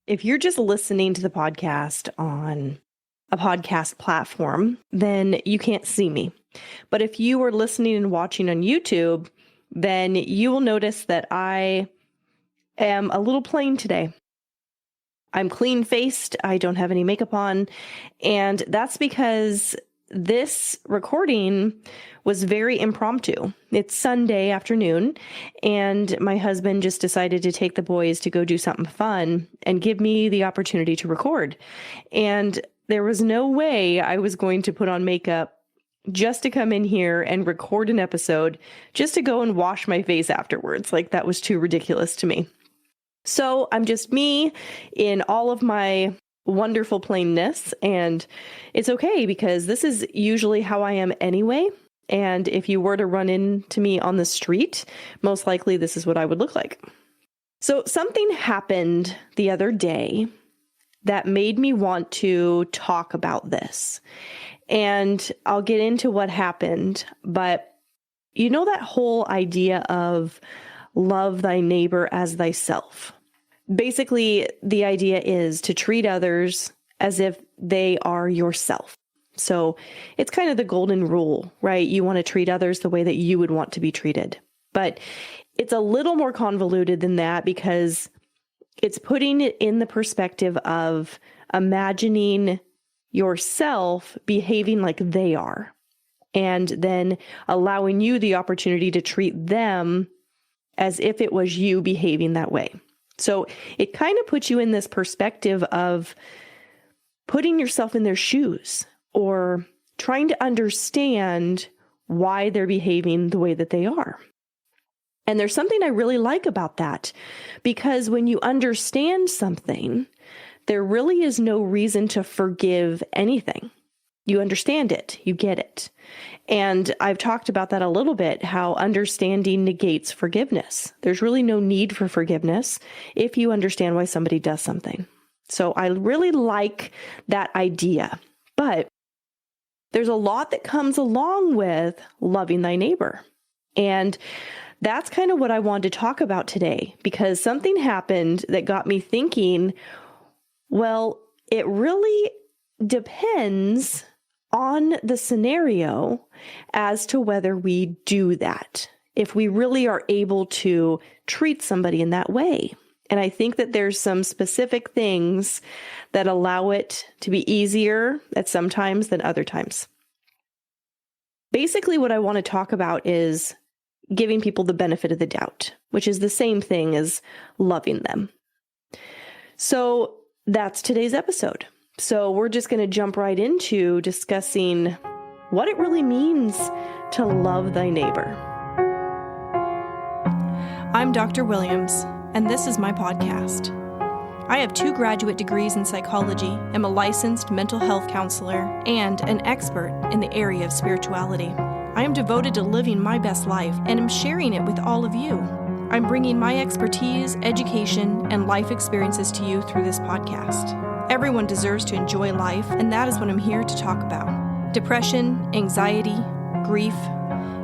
If you're just listening to the podcast on a podcast platform, then you can't see me. But if you are listening and watching on YouTube, then you will notice that I am a little plain today. I'm clean-faced. I don't have any makeup on. And that's because this recording was very impromptu. It's Sunday afternoon, and my husband just decided to take the boys to go do something fun and give me the opportunity to record. And there was no way I was going to put on makeup just to come in here and record an episode just to go and wash my face afterwards. Like, that was too ridiculous to me. So I'm just me in all of my wonderful plainness, and it's okay because this is usually how I am anyway. And if you were to run into me on the street, most likely this is what I would look like. So something happened the other day that made me want to talk about this. And I'll get into what happened, but you know that whole idea of love thy neighbor as thyself. Basically, the idea is to treat others as if they are yourself. So it's kind of the golden rule, right? You want to treat others the way that you would want to be treated. But it's a little more convoluted than that because it's putting it in the perspective of imagining yourself behaving like they are, and then allowing you the opportunity to treat them as if it was you behaving that way. So it kind of puts you in this perspective of putting yourself in their shoes or trying to understand why they're behaving the way that they are. And there's something I really like about that, because when you understand something, there really is no reason to forgive anything. You understand it, you get it. And I've talked about that a little bit, how understanding negates forgiveness. There's really no need for forgiveness if you understand why somebody does something. So I really like that idea. But there's a lot that comes along with loving thy neighbor. And that's kind of what I wanted to talk about today, because something happened that got me thinking, well, it really depends on the scenario as to whether we do that, if we really are able to treat somebody in that way. And I think that there's some specific things that allow it to be easier at some times than other times. Basically, what I want to talk about is giving people the benefit of the doubt, which is the same thing as loving them. So that's today's episode. So we're just going to jump right into discussing what it really means to love thy neighbor. I'm Dr. Williams, and this is my podcast. I have 2 graduate degrees in psychology, am a licensed mental health counselor, and an expert in the area of spirituality. I am devoted to living my best life and am sharing it with all of you. I'm bringing my expertise, education, and life experiences to you through this podcast. Everyone deserves to enjoy life, and that is what I'm here to talk about. Depression, anxiety, grief,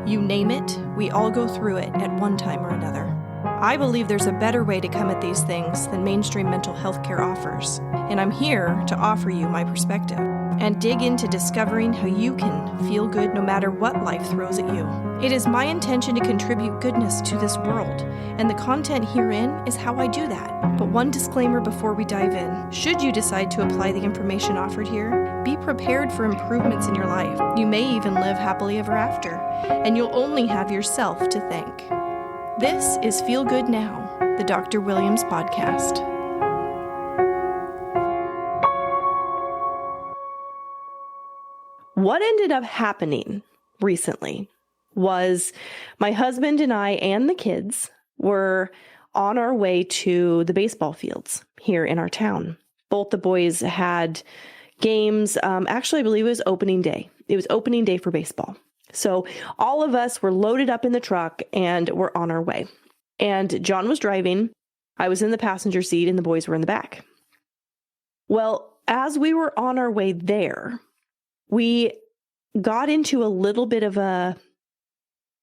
you name it, we all go through it at one time or another. I believe there's a better way to come at these things than mainstream mental health care offers, and I'm here to offer you my perspective and dig into discovering how you can feel good no matter what life throws at you. It is my intention to contribute goodness to this world, and the content herein is how I do that. But one disclaimer before we dive in: should you decide to apply the information offered here, be prepared for improvements in your life. You may even live happily ever after, and you'll only have yourself to thank. This is Feel Good Now, the Dr. Williams podcast. What ended up happening recently was my husband and I and the kids were on our way to the baseball fields here in our town. Both the boys had games. Actually, I believe it was opening day. It was opening day for baseball. So all of us were loaded up in the truck and we're on our way. And John was driving. I was in the passenger seat and the boys were in the back. Well, as we were on our way there, we got into a little bit of a,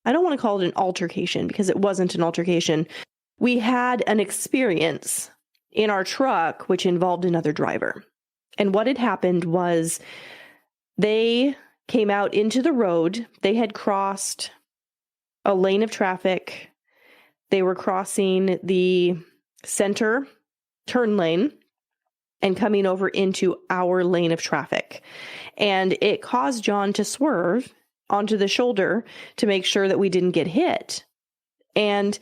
I don't want to call it an altercation because it wasn't an altercation. We had an experience in our truck, which involved another driver. And what had happened was they came out into the road. They had crossed a lane of traffic. They were crossing the center turn lane and coming over into our lane of traffic. And it caused John to swerve onto the shoulder to make sure that we didn't get hit. And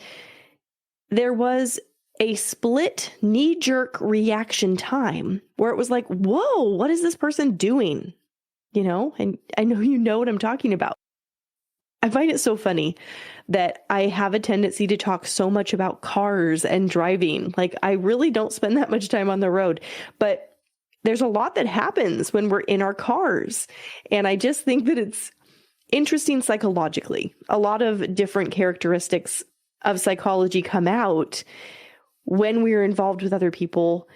there was a split knee-jerk reaction time where it was like, whoa, what is this person doing? And I know you know what I'm talking about. I find it so funny that I have a tendency to talk so much about cars and driving. Like, I really don't spend that much time on the road, but there's a lot that happens when we're in our cars. And I just think that it's interesting psychologically. A lot of different characteristics of psychology come out when we're involved with other people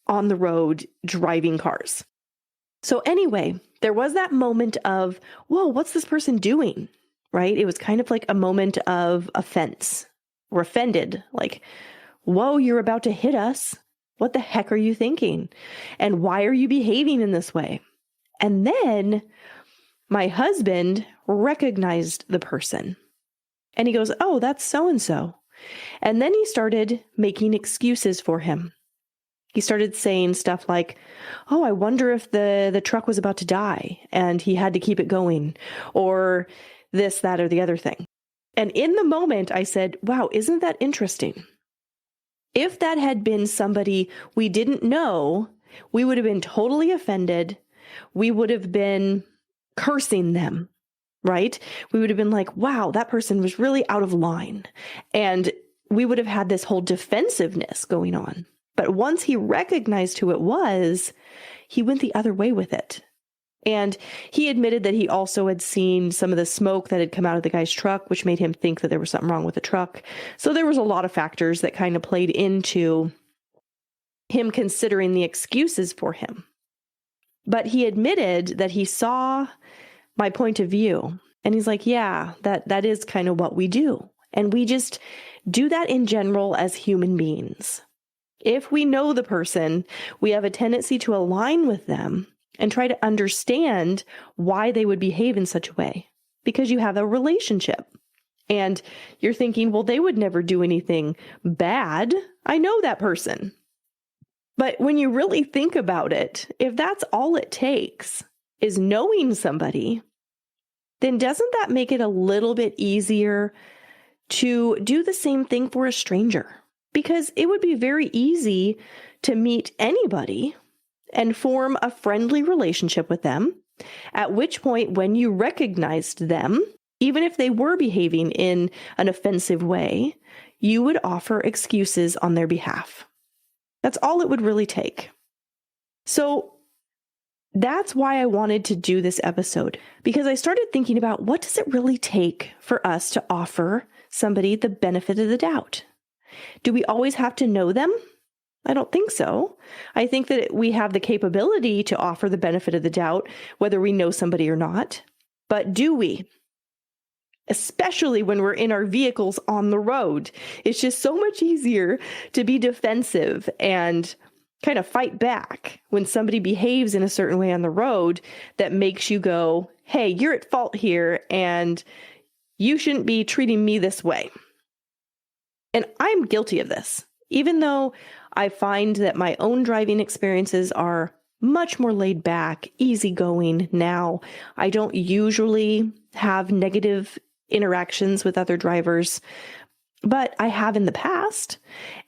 on the road driving cars. So anyway, there was that moment of, whoa, what's this person doing? Right? It was kind of like a moment of offense. We're offended. Like, whoa, you're about to hit us. What the heck are you thinking? And why are you behaving in this way? And then my husband recognized the person. And he goes, oh, that's so-and-so. And then he started making excuses for him. He started saying stuff like, oh, I wonder if the truck was about to die and he had to keep it going, or this, that, or the other thing. And in the moment, I said, wow, isn't that interesting? If that had been somebody we didn't know, we would have been totally offended. We would have been cursing them, right? We would have been like, wow, that person was really out of line. And we would have had this whole defensiveness going on. But once he recognized who it was, he went the other way with it. And he admitted that he also had seen some of the smoke that had come out of the guy's truck, which made him think that there was something wrong with the truck. So there was a lot of factors that kind of played into him considering the excuses for him. But he admitted that he saw my point of view. And he's like, yeah, that is kind of what we do. And we just do that in general as human beings. If we know the person, we have a tendency to align with them and try to understand why they would behave in such a way, because you have a relationship and you're thinking, well, they would never do anything bad. I know that person. But when you really think about it, if that's all it takes is knowing somebody, then doesn't that make it a little bit easier to do the same thing for a stranger? Because it would be very easy to meet anybody and form a friendly relationship with them, at which point when you recognized them, even if they were behaving in an offensive way, you would offer excuses on their behalf. That's all it would really take. So that's why I wanted to do this episode, because I started thinking about what does it really take for us to offer somebody the benefit of the doubt? Do we always have to know them? I don't think so. I think that we have the capability to offer the benefit of the doubt, whether we know somebody or not. But do we? Especially when we're in our vehicles on the road. It's just so much easier to be defensive and kind of fight back when somebody behaves in a certain way on the road that makes you go, hey, you're at fault here and you shouldn't be treating me this way. And I'm guilty of this. Even though I find that my own driving experiences are much more laid back, easygoing now. I don't usually have negative interactions with other drivers, but I have in the past.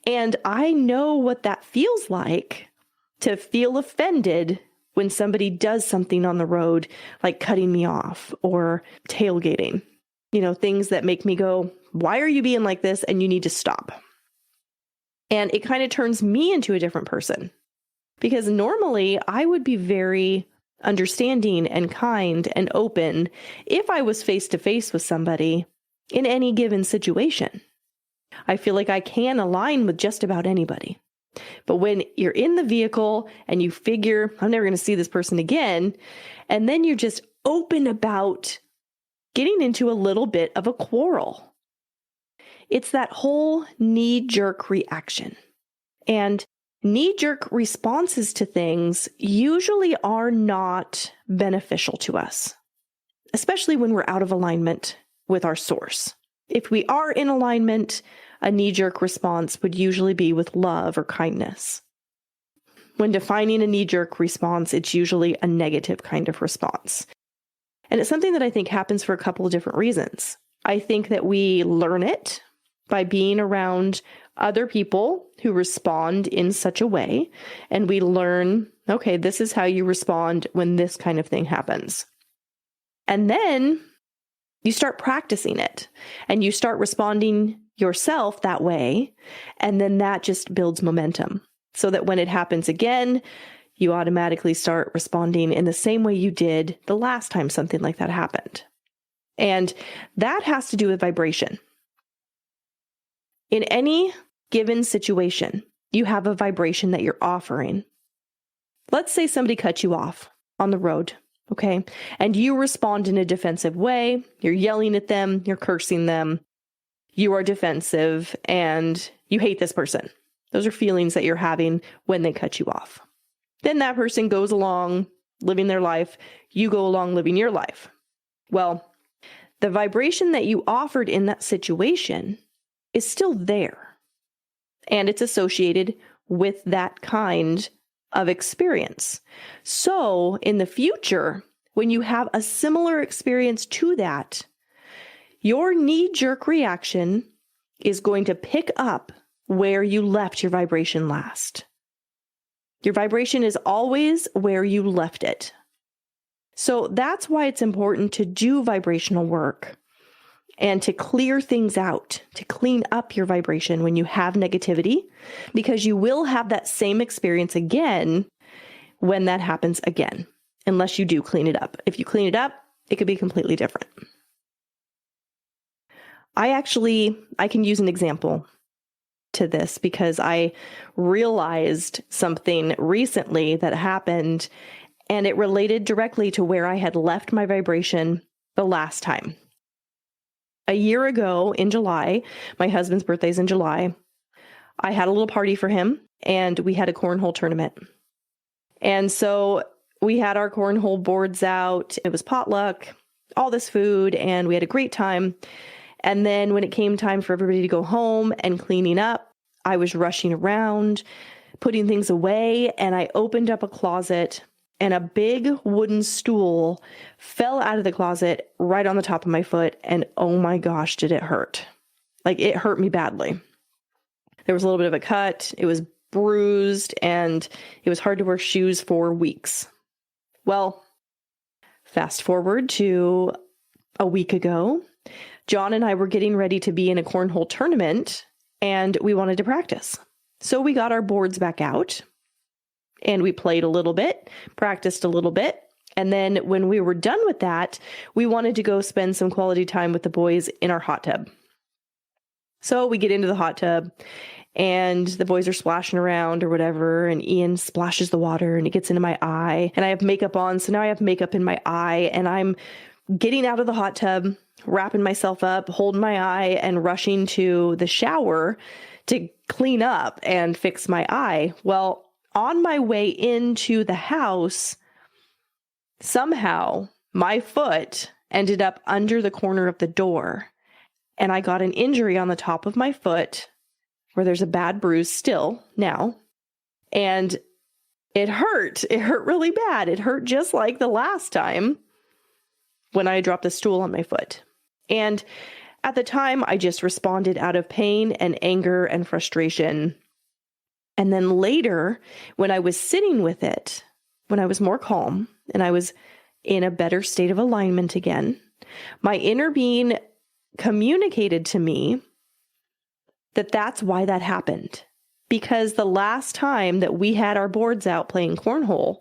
And I know what that feels like to feel offended when somebody does something on the road, like cutting me off or tailgating, things that make me go, why are you being like this? And you need to stop. And it kind of turns me into a different person, because normally I would be very understanding and kind and open if I was face to face with somebody in any given situation. I feel like I can align with just about anybody. But when you're in the vehicle and you figure, I'm never going to see this person again, and then you're just open about getting into a little bit of a quarrel. It's that whole knee-jerk reaction. And Knee-jerk responses to things usually are not beneficial to us, especially when we're out of alignment with our source. If we are in alignment, a knee-jerk response would usually be with love or kindness. When defining a knee-jerk response, it's usually a negative kind of response. And it's something that I think happens for a couple of different reasons. I think that we learn it by being around other people who respond in such a way, and we learn, okay, this is how you respond when this kind of thing happens. And then you start practicing it, and you start responding yourself that way, and then that just builds momentum, so that when it happens again, you automatically start responding in the same way you did the last time something like that happened. And that has to do with vibration. In any given situation, you have a vibration that you're offering. Let's say somebody cut you off on the road, okay? And you respond in a defensive way. You're yelling at them, you're cursing them, you are defensive, and you hate this person. Those are feelings that you're having when they cut you off. Then that person goes along living their life. You go along living your life. Well, the vibration that you offered in that situation is still there. And it's associated with that kind of experience. So in the future, when you have a similar experience to that, your knee-jerk reaction is going to pick up where you left your vibration last. Your vibration is always where you left it. So that's why it's important to do vibrational work and to clear things out, to clean up your vibration when you have negativity, because you will have that same experience again when that happens again, unless you do clean it up. If you clean it up, it could be completely different. I can use an example to this because I realized something recently that happened, and it related directly to where I had left my vibration the last time. A year ago in July, my husband's birthday's in July, I had a little party for him, and we had a cornhole tournament. And so we had our cornhole boards out. It was potluck, all this food, and we had a great time. And then when it came time for everybody to go home and cleaning up, I was rushing around, putting things away, and I opened up a closet, and a big wooden stool fell out of the closet right on the top of my foot, and oh my gosh, did it hurt. Like, it hurt me badly. There was a little bit of a cut, it was bruised, and it was hard to wear shoes for weeks. Well, fast forward to a week ago, John and I were getting ready to be in a cornhole tournament, and we wanted to practice. So we got our boards back out, and we played a little bit, practiced a little bit. And then when we were done with that, we wanted to go spend some quality time with the boys in our hot tub. So we get into the hot tub, and the boys are splashing around or whatever, and Ian splashes the water, and it gets into my eye, and I have makeup on, so now I have makeup in my eye, and I'm getting out of the hot tub, wrapping myself up, holding my eye, and rushing to the shower to clean up and fix my eye. Well, on my way into the house, somehow my foot ended up under the corner of the door, and I got an injury on the top of my foot where there's a bad bruise still now, and it hurt. It hurt really bad. It hurt just like the last time when I dropped the stool on my foot. And at the time, I just responded out of pain and anger and frustration. And then later, when I was sitting with it, when I was more calm and I was in a better state of alignment again, my inner being communicated to me that that's why that happened. Because the last time that we had our boards out playing cornhole,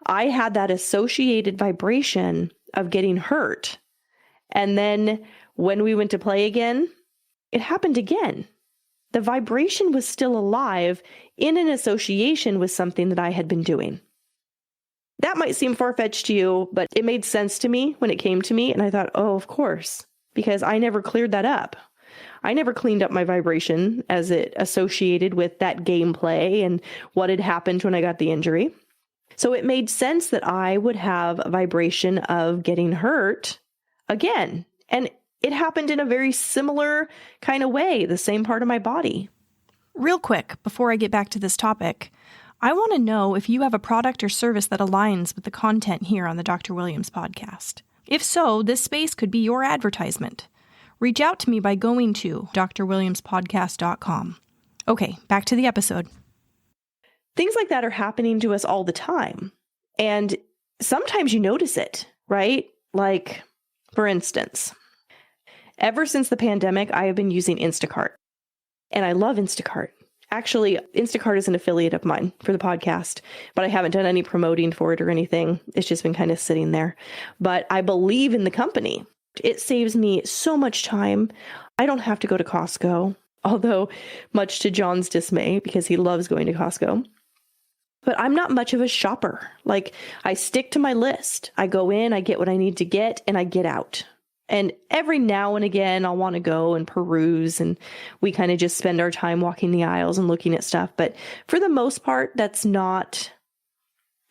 I had that associated vibration of getting hurt. And then when we went to play again, it happened again. The vibration was still alive in an association with something that I had been doing. That might seem far-fetched to you, but it made sense to me when it came to me. And I thought, oh, of course, because I never cleared that up. I never cleaned up my vibration as it associated with that gameplay and what had happened when I got the injury. So it made sense that I would have a vibration of getting hurt again. And it happened in a very similar kind of way, the same part of my body. Real quick, before I get back to this topic, I want to know if you have a product or service that aligns with the content here on the Dr. Williams podcast. If so, this space could be your advertisement. Reach out to me by going to drwilliamspodcast.com. Okay, back to the episode. Things like that are happening to us all the time. And sometimes you notice it, right? Like, for instance, ever since the pandemic, I have been using Instacart. And I love Instacart. Actually, Instacart is an affiliate of mine for the podcast, but I haven't done any promoting for it or anything. It's just been kind of sitting there. But I believe in the company. It saves me so much time. I don't have to go to Costco, although much to John's dismay because he loves going to Costco. But I'm not much of a shopper. Like, I stick to my list. I go in, I get what I need to get, and I get out. And every now and again, I'll want to go and peruse, and we kind of just spend our time walking the aisles and looking at stuff. But for the most part, that's not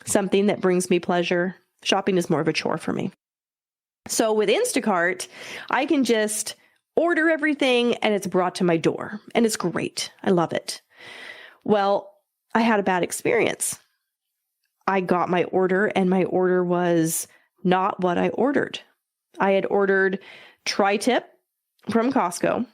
something that brings me pleasure. Shopping is more of a chore for me. So with Instacart, I can just order everything and it's brought to my door. And it's great. I love it. Well, I had a bad experience. I got my order and my order was not what I ordered. I had ordered tri-tip from Costco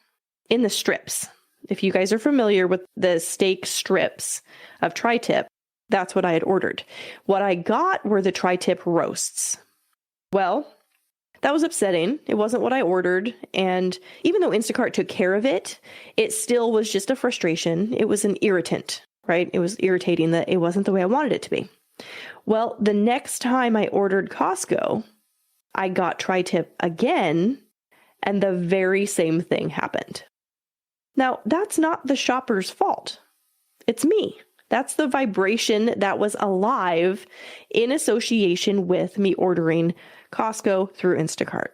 in the strips. If you guys are familiar with the steak strips of tri-tip, that's what I had ordered. What I got were the tri-tip roasts. Well, that was upsetting. It wasn't what I ordered. And even though Instacart took care of it, it still was just a frustration. It was an irritant, right? It was irritating that it wasn't the way I wanted it to be. Well, the next time I ordered Costco, I got tri-tip again, and the very same thing happened. Now, that's not the shopper's fault. It's me. That's the vibration that was alive in association with me ordering Costco through Instacart.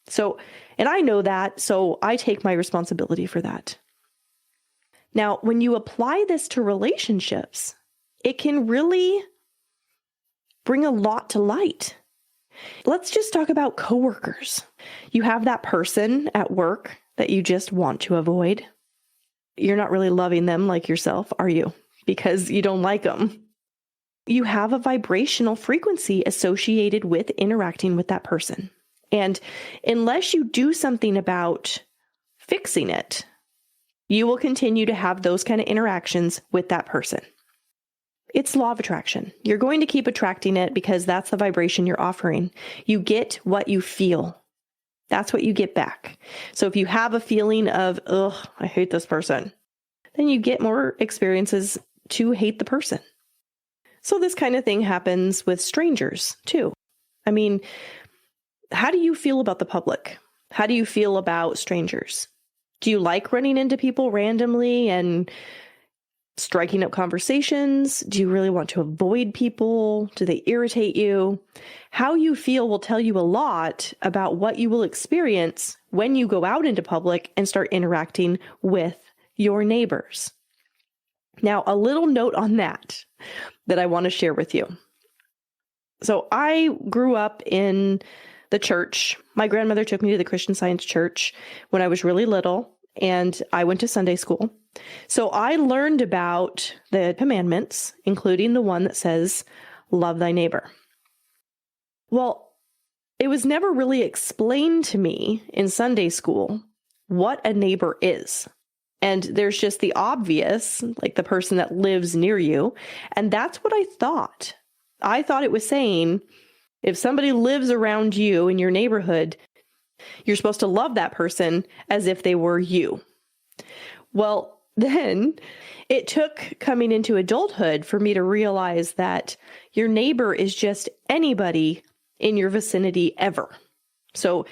So, and I know that, so I take my responsibility for that. Now, when you apply this to relationships, it can really bring a lot to light. Let's just talk about coworkers. You have that person at work that you just want to avoid. You're not really loving them like yourself, are you? Because you don't like them. You have a vibrational frequency associated with interacting with that person. And unless you do something about fixing it, you will continue to have those kind of interactions with that person. It's law of attraction. You're going to keep attracting it because that's the vibration you're offering. You get what you feel. That's what you get back. So if you have a feeling of, ugh, I hate this person, then you get more experiences to hate the person. So this kind of thing happens with strangers too. I mean, how do you feel about the public? How do you feel about strangers? Do you like running into people randomly and striking up conversations? Do you really want to avoid people? Do they irritate you? How you feel will tell you a lot about what you will experience when you go out into public and start interacting with your neighbors. Now, a little note on that I want to share with you. So I grew up in the church. My grandmother took me to the Christian Science church when I was really little, and I went to Sunday school. So I learned about the commandments, including the one that says, love thy neighbor. Well, it was never really explained to me in Sunday school what a neighbor is. And there's just the obvious, like the person that lives near you. And that's what I thought. I thought it was saying, if somebody lives around you in your neighborhood, you're supposed to love that person as if they were you. Well, then it took coming into adulthood for me to realize that your neighbor is just anybody in your vicinity ever. So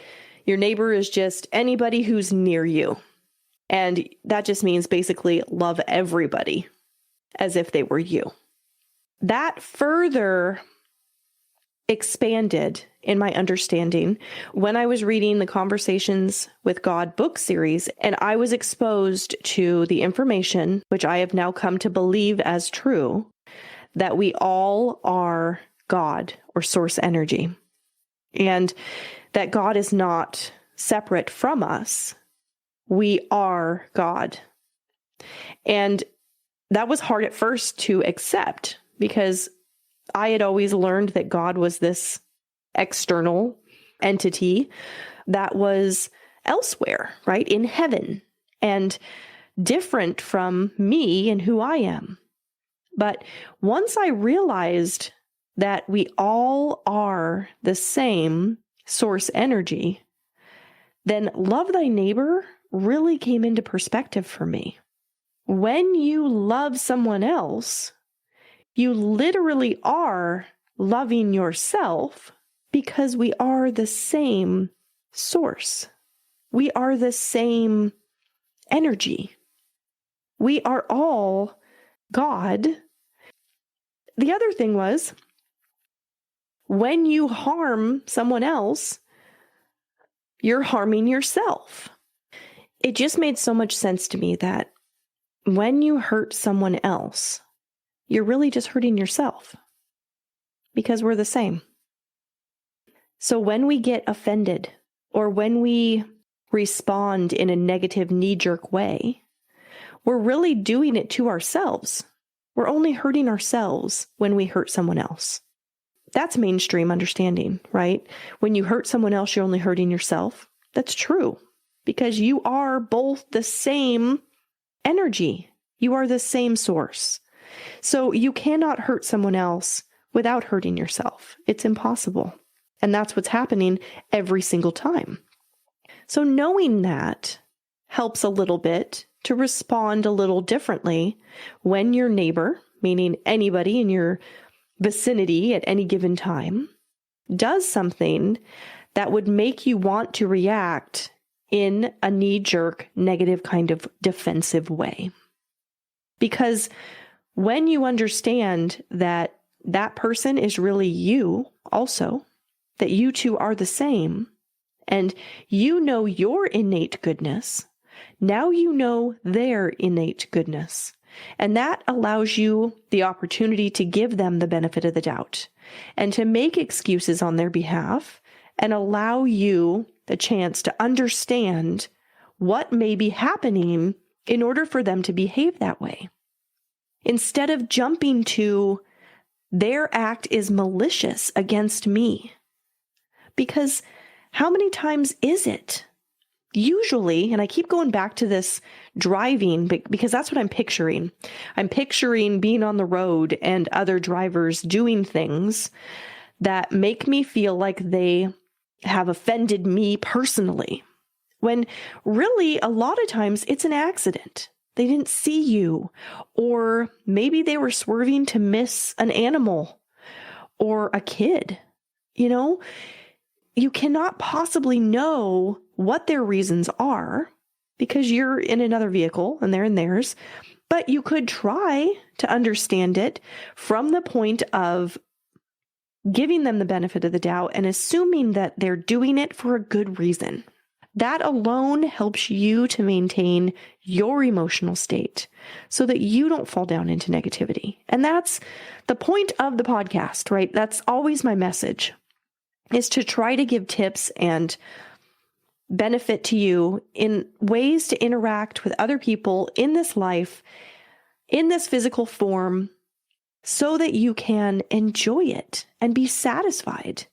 your neighbor is just anybody who's near you. And that just means basically love everybody as if they were you. That further expanded in my understanding when I was reading the Conversations with God book series, and I was exposed to the information, which I have now come to believe as true, that we all are God or source energy, and that God is not separate from us. We are God. And that was hard at first to accept because I had always learned that God was this external entity that was elsewhere, right? In heaven and different from me and who I am. But once I realized that we all are the same source energy, then love thy neighbor really came into perspective for me. When you love someone else, you literally are loving yourself because we are the same source. We are the same energy. We are all God. The other thing was, when you harm someone else, you're harming yourself. It just made so much sense to me that when you hurt someone else, you're really just hurting yourself because we're the same. So when we get offended or when we respond in a negative knee-jerk way, we're really doing it to ourselves. We're only hurting ourselves when we hurt someone else. That's mainstream understanding, right? When you hurt someone else, you're only hurting yourself. That's true because you are both the same energy. You are the same source. So you cannot hurt someone else without hurting yourself. It's impossible. And that's what's happening every single time. So knowing that helps a little bit to respond a little differently when your neighbor, meaning anybody in your vicinity at any given time, does something that would make you want to react in a knee-jerk, negative kind of defensive way. Because when you understand that that person is really you also, that you two are the same, and you know your innate goodness, now you know their innate goodness. And that allows you the opportunity to give them the benefit of the doubt and to make excuses on their behalf and allow you the chance to understand what may be happening in order for them to behave that way. Instead of jumping to, their act is malicious against me. Because how many times is it? Usually, and I keep going back to this driving because that's what I'm picturing. I'm picturing being on the road and other drivers doing things that make me feel like they have offended me personally. When really, a lot of times it's an accident. They didn't see you, or maybe they were swerving to miss an animal or a kid. You know, you cannot possibly know what their reasons are because you're in another vehicle and they're in theirs, but you could try to understand it from the point of giving them the benefit of the doubt and assuming that they're doing it for a good reason. That alone helps you to maintain your emotional state so that you don't fall down into negativity. And that's the point of the podcast, right? That's always my message, is to try to give tips and benefit to you in ways to interact with other people in this life, in this physical form, so that you can enjoy it and be satisfied.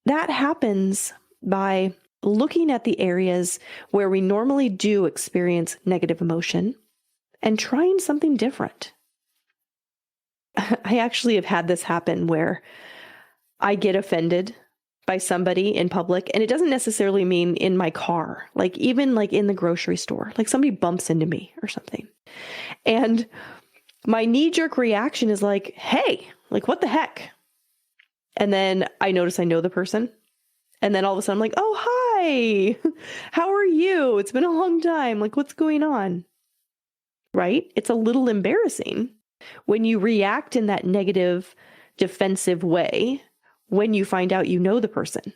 That happens by looking at the areas where we normally do experience negative emotion and trying something different. I actually have had this happen where I get offended by somebody in public, and it doesn't necessarily mean in my car, like even like in the grocery store, like somebody bumps into me or something. And my knee-jerk reaction is like, hey, like what the heck? And then I notice I know the person. And then all of a sudden I'm like, oh, hi, how are you? It's been a long time. Like, what's going on? Right? It's a little embarrassing when you react in that negative, defensive way when you find out you know the person.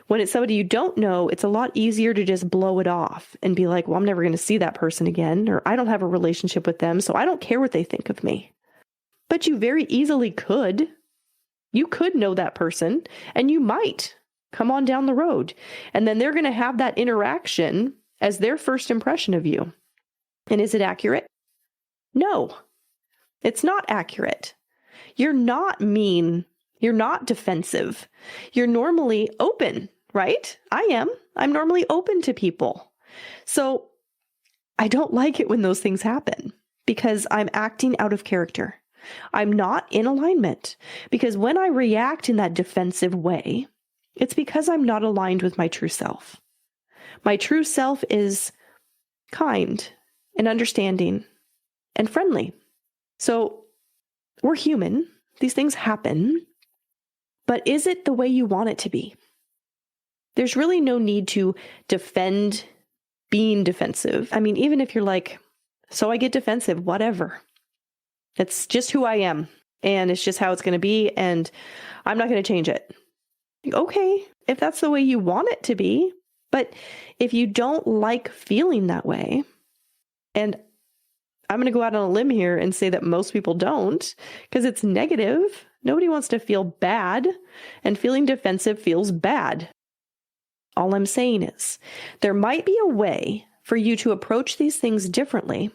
When it's somebody you don't know, it's a lot easier to just blow it off and be like, well, I'm never going to see that person again, or I don't have a relationship with them, so I don't care what they think of me. But you very easily could. You could know that person, and you might come on down the road. And then they're going to have that interaction as their first impression of you. And is it accurate? No, it's not accurate. You're not mean. You're not defensive. You're normally open, right? I am. I'm normally open to people. So I don't like it when those things happen because I'm acting out of character. I'm not in alignment, because when I react in that defensive way, it's because I'm not aligned with my true self. My true self is kind and understanding and friendly. So we're human. These things happen. But is it the way you want it to be? There's really no need to defend being defensive. I mean, even if you're like, so I get defensive, whatever. It's just who I am, and it's just how it's going to be, and I'm not going to change it. Okay, if that's the way you want it to be, but if you don't like feeling that way, and I'm going to go out on a limb here and say that most people don't, because it's negative. Nobody wants to feel bad, and feeling defensive feels bad. All I'm saying is there might be a way for you to approach these things differently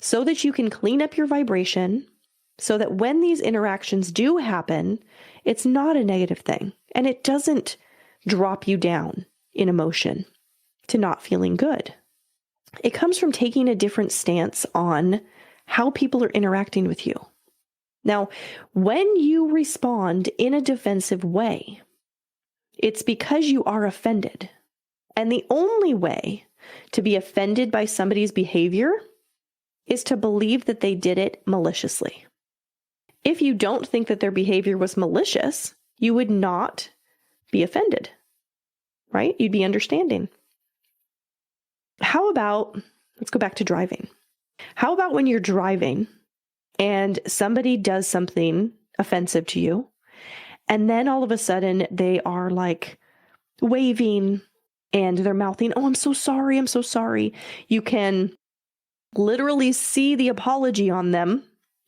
so that you can clean up your vibration, so that when these interactions do happen, it's not a negative thing, and it doesn't drop you down in emotion to not feeling good. It comes from taking a different stance on how people are interacting with you. Now, when you respond in a defensive way, it's because you are offended. And the only way to be offended by somebody's behavior is to believe that they did it maliciously. If you don't think that their behavior was malicious, you would not be offended, right? You'd be understanding. How about, let's go back to driving. How about when you're driving and somebody does something offensive to you, and then all of a sudden they are like waving and they're mouthing, oh, I'm so sorry, I'm so sorry. You can literally see the apology on them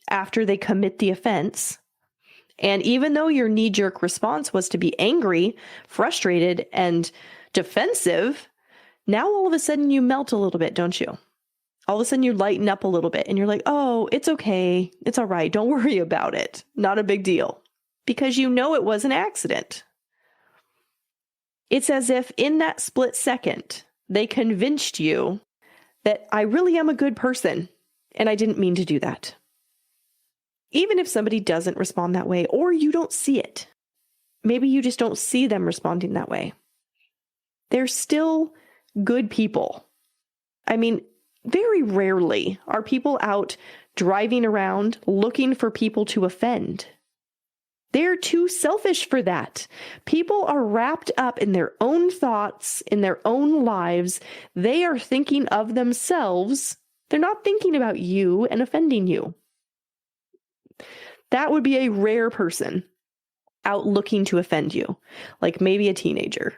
after they commit the offense. And even though your knee-jerk response was to be angry, frustrated, and defensive, now all of a sudden you melt a little bit, don't you? All of a sudden you lighten up a little bit and you're like, oh, it's okay. It's all right. Don't worry about it. Not a big deal. Because you know it was an accident. It's as if in that split second, they convinced you that I really am a good person and I didn't mean to do that. Even if somebody doesn't respond that way, or you don't see it, maybe you just don't see them responding that way, they're still good people. I mean, very rarely are people out driving around looking for people to offend. They're too selfish for that. People are wrapped up in their own thoughts, in their own lives. They are thinking of themselves. They're not thinking about you and offending you. That would be a rare person out looking to offend you, like maybe a teenager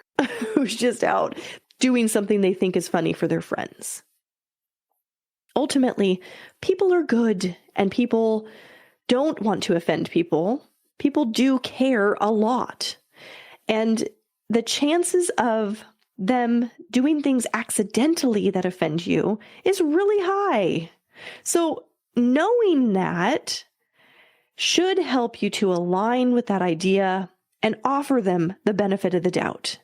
who's just out doing something they think is funny for their friends. Ultimately, people are good and people don't want to offend people. People do care a lot. And the chances of them doing things accidentally that offend you is really high. So knowing that should help you to align with that idea and offer them the benefit of the doubt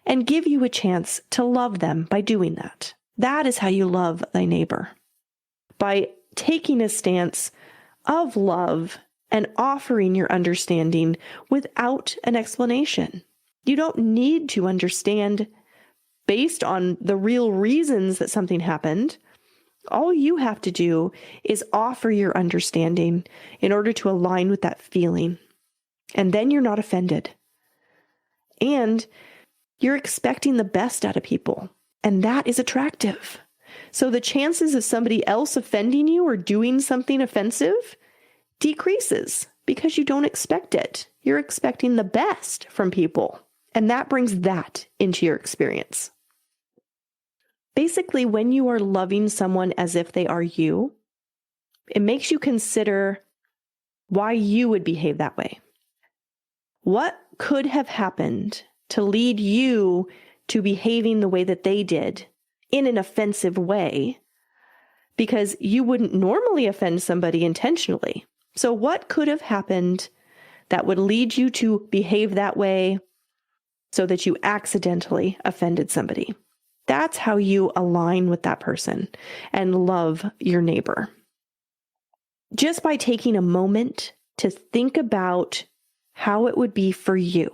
and give you a chance to love them by doing that. That is how you love thy neighbor. By taking a stance of love and offering your understanding without an explanation. You don't need to understand based on the real reasons that something happened. All you have to do is offer your understanding in order to align with that feeling. And then you're not offended. And you're expecting the best out of people. And that is attractive. So the chances of somebody else offending you or doing something offensive decreases because you don't expect it. You're expecting the best from people, and that brings that into your experience. Basically, when you are loving someone as if they are you, it makes you consider why you would behave that way. What could have happened to lead you to behaving the way that they did in an offensive way? Because you wouldn't normally offend somebody intentionally. So what could have happened that would lead you to behave that way so that you accidentally offended somebody? That's how you align with that person and love your neighbor. Just by taking a moment to think about how it would be for you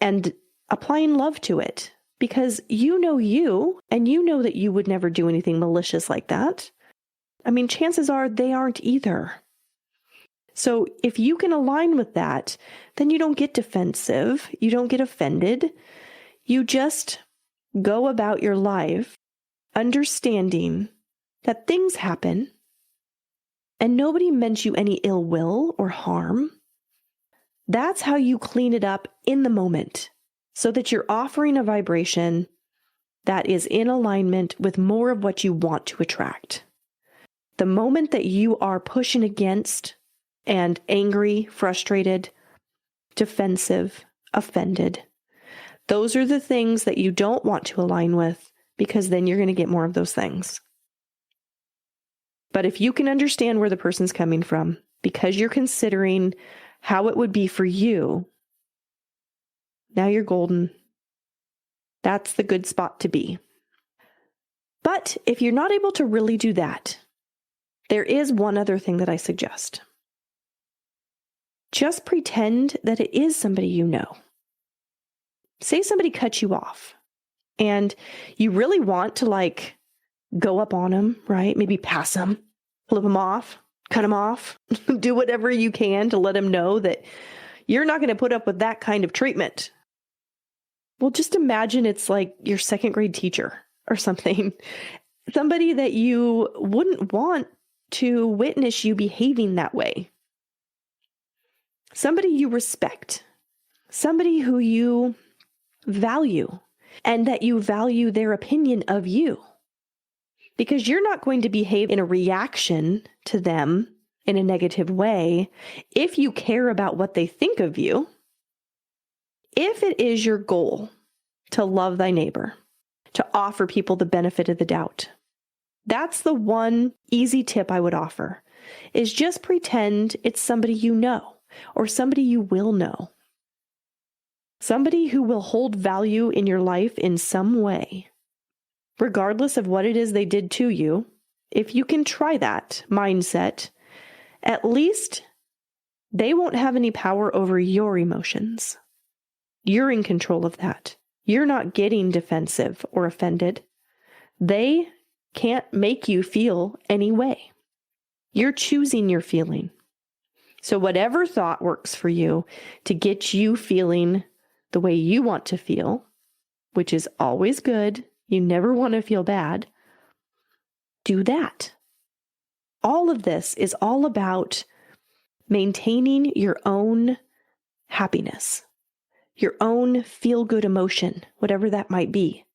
and applying love to it, because you know and you know that you would never do anything malicious like that. I mean, chances are they aren't either. So if you can align with that, then you don't get defensive, you don't get offended. You just go about your life understanding that things happen and nobody meant you any ill will or harm. That's how you clean it up in the moment, so that you're offering a vibration that is in alignment with more of what you want to attract. The moment that you are pushing against and angry, frustrated, defensive, offended, those are the things that you don't want to align with, because then you're going to get more of those things. But if you can understand where the person's coming from, because you're considering how it would be for you, now you're golden. That's the good spot to be. But if you're not able to really do that, there is one other thing that I suggest. Just pretend that it is somebody you know. Say somebody cut you off and you really want to go up on them, right? Maybe pass them, flip them off, cut them off, do whatever you can to let them know that you're not going to put up with that kind of treatment. Well, just imagine it's like your second grade teacher or something. Somebody that you wouldn't want to witness you behaving that way. Somebody you respect. Somebody who you value, and that you value their opinion of you. Because you're not going to behave in a reaction to them in a negative way if you care about what they think of you. If it is your goal to love thy neighbor, to offer people the benefit of the doubt, that's the one easy tip I would offer, is just pretend it's somebody you know or somebody you will know. Somebody who will hold value in your life in some way, regardless of what it is they did to you. If you can try that mindset, at least they won't have any power over your emotions. You're in control of that. You're not getting defensive or offended. They can't make you feel any way. You're choosing your feeling. So whatever thought works for you to get you feeling the way you want to feel, which is always good, you never want to feel bad, do that. All of this is all about maintaining your own happiness, your own feel-good emotion, whatever that might be.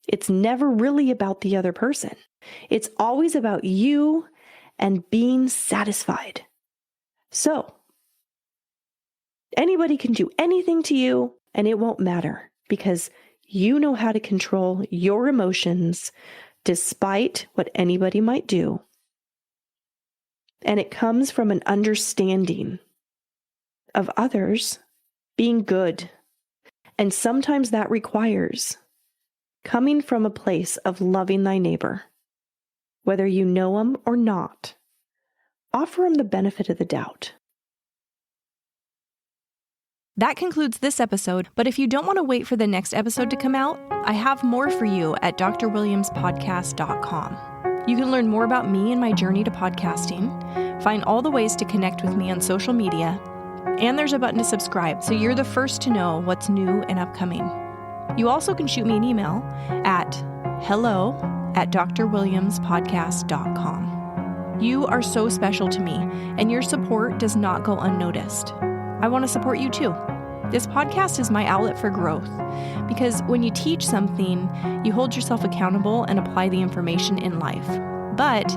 It's never really about the other person. It's always about you and being satisfied. So, anybody can do anything to you and it won't matter, because you know how to control your emotions despite what anybody might do. And it comes from an understanding of others being good. And sometimes that requires coming from a place of loving thy neighbor. Whether you know him or not, offer him the benefit of the doubt. That concludes this episode, but if you don't want to wait for the next episode to come out, I have more for you at drwilliamspodcast.com. You can learn more about me and my journey to podcasting, find all the ways to connect with me on social media, and there's a button to subscribe so you're the first to know what's new and upcoming. You also can shoot me an email at hello@drwilliamspodcast.com. You are so special to me, and your support does not go unnoticed. I want to support you too. This podcast is my outlet for growth, because when you teach something, you hold yourself accountable and apply the information in life. But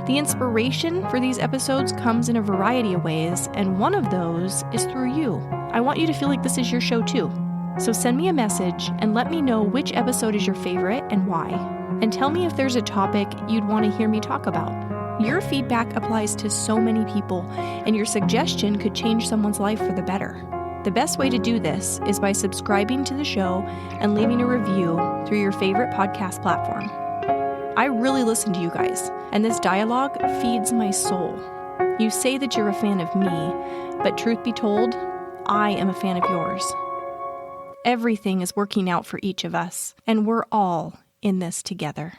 the inspiration for these episodes comes in a variety of ways, and one of those is through you. I want you to feel like this is your show too. So send me a message and let me know which episode is your favorite and why. And tell me if there's a topic you'd want to hear me talk about. Your feedback applies to so many people, and your suggestion could change someone's life for the better. The best way to do this is by subscribing to the show and leaving a review through your favorite podcast platform. I really listen to you guys, and this dialogue feeds my soul. You say that you're a fan of me, but truth be told, I am a fan of yours. Everything is working out for each of us, and we're all in this together.